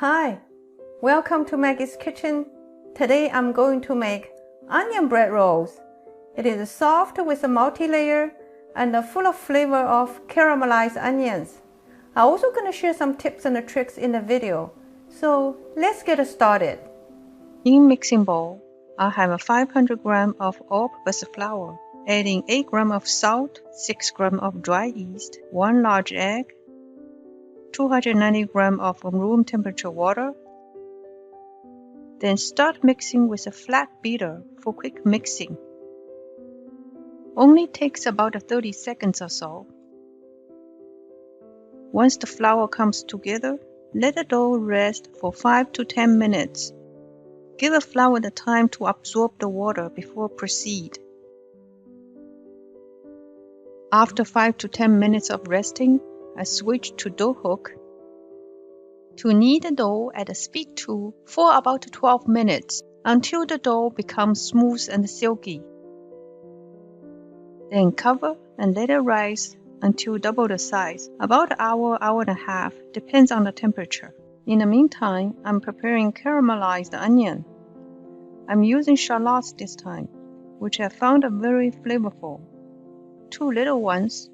Hi, welcome to Maggie's Kitchen. Today I'm going to make onion bread rolls. It is soft with a multi-layer and full of flavor of caramelized onions. I'm also going to share some tips and tricks in the video. So let's get started. In mixing bowl, I have a 500 grams of all-purpose flour, adding 8 grams of salt, 6 grams of dry yeast, 1 large egg, 290 grams of room temperature water. Then start mixing with a flat beater for quick mixing. Only takes about 30 seconds or so. Once the flour comes together, let the dough rest for 5 to 10 minutes. Give the flour the time to absorb the water before proceed. After 5 to 10 minutes of resting, I switch to dough hook. To knead the dough at speed 2 for about 12 minutes until the dough becomes smooth and silky. Then cover and let it rise until double the size, about an hour, hour and a half, depends on the temperature. In the meantime, I'm preparing caramelized onion. I'm using shallots this time, which I found very flavorful. 2 little ones.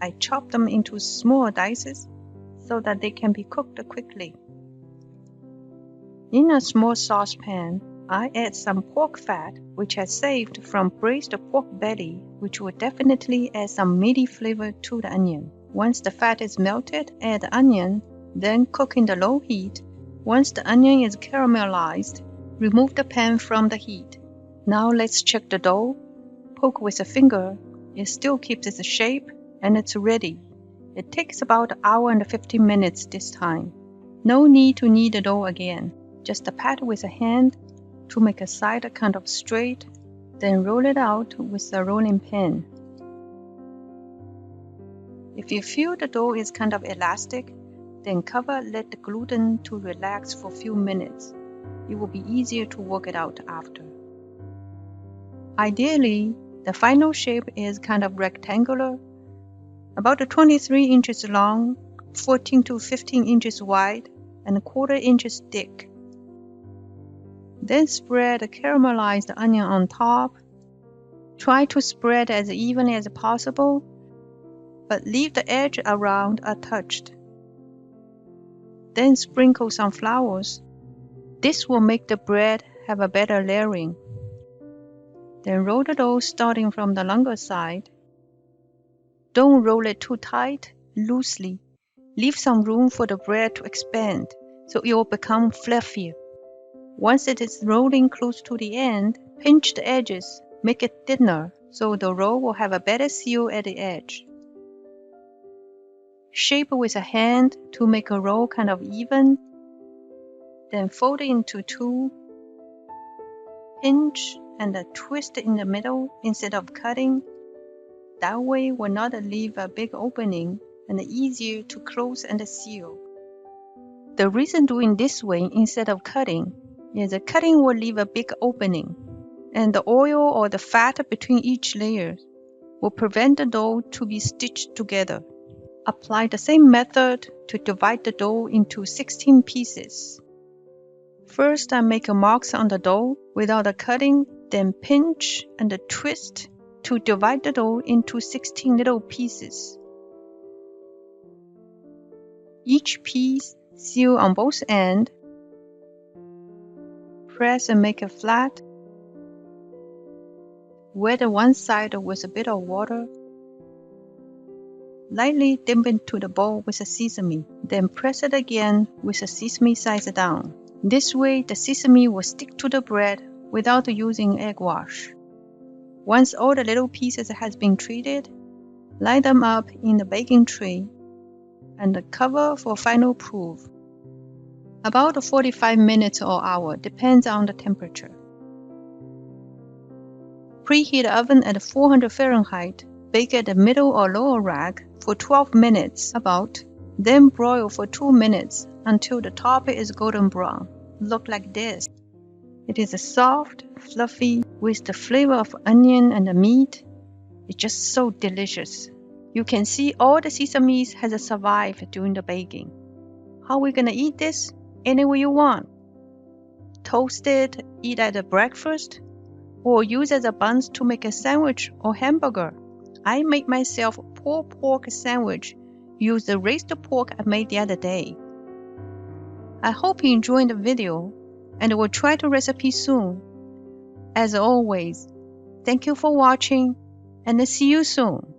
I chop them into small dices so that they can be cooked quickly. In a small saucepan, I add some pork fat, which I saved from braised pork belly, which will definitely add some meaty flavor to the onion. Once the fat is melted, add the onion, then cook in the low heat. Once the onion is caramelized, remove the pan from the heat. Now let's check the dough. Poke with a finger. It still keeps its shape and it's ready. It takes about an hour and 15 minutes this time. No need to knead the dough again. Just pat with a hand to make a side kind of straight, then roll it out with a rolling pin. If you feel the dough is kind of elastic, then cover, let the gluten to relax for a few minutes. It will be easier to work it out after. Ideally, the final shape is kind of rectangular, about 23 inches long, 14 to 15 inches wide, and 1/4 inches thick. Then spread the caramelized onion on top. Try to spread as evenly as possible, but leave the edge around untouched. Then sprinkle some flowers. This will make the bread have a better layering. Then roll the dough starting from the longer side. Don't roll it too tight, loosely. Leave some room for the bread to expand, so it will become fluffier. Once it is rolling close to the end, pinch the edges, make it thinner, so the roll will have a better seal at the edge. Shape with a hand to make a roll kind of even. Then fold it into 2. Pinch and twist in the middle instead of cutting. That way will not leave a big opening and easier to close and seal. The reason doing this way instead of cutting is that cutting will leave a big opening, and the oil or the fat between each layer will prevent the dough to be stitched together. Apply the same method to divide the dough into 16 pieces. First, I make marks on the dough without cutting, then pinch and twist to divide the dough into 16 little pieces. Each piece seal on both ends. Press and make it flat. Wet one side with a bit of water. Lightly dip into the bowl with a sesame, then press it again with the sesame size down. This way the sesame will stick to the bread without using egg wash. Once all the little pieces has been treated, line them up in the baking tray and cover for final proof. About 45 minutes or hour, depends on the temperature. Preheat oven at 400 Fahrenheit. Bake at the middle or lower rack for 12 minutes about, then broil for 2 minutes until the top is golden brown. Look like this. It is soft, fluffy, with the flavor of onion and the meat. It's just so delicious. You can see all the sesame has survived during the baking. How are we gonna eat this? any way you want. Toast it, eat at a breakfast, or use as a buns to make a sandwich or hamburger. I made myself a pulled pork sandwich. Use the raised pork I made the other day. I hope you enjoyed the video and will try the recipe soon. As always, thank you for watching and see you soon.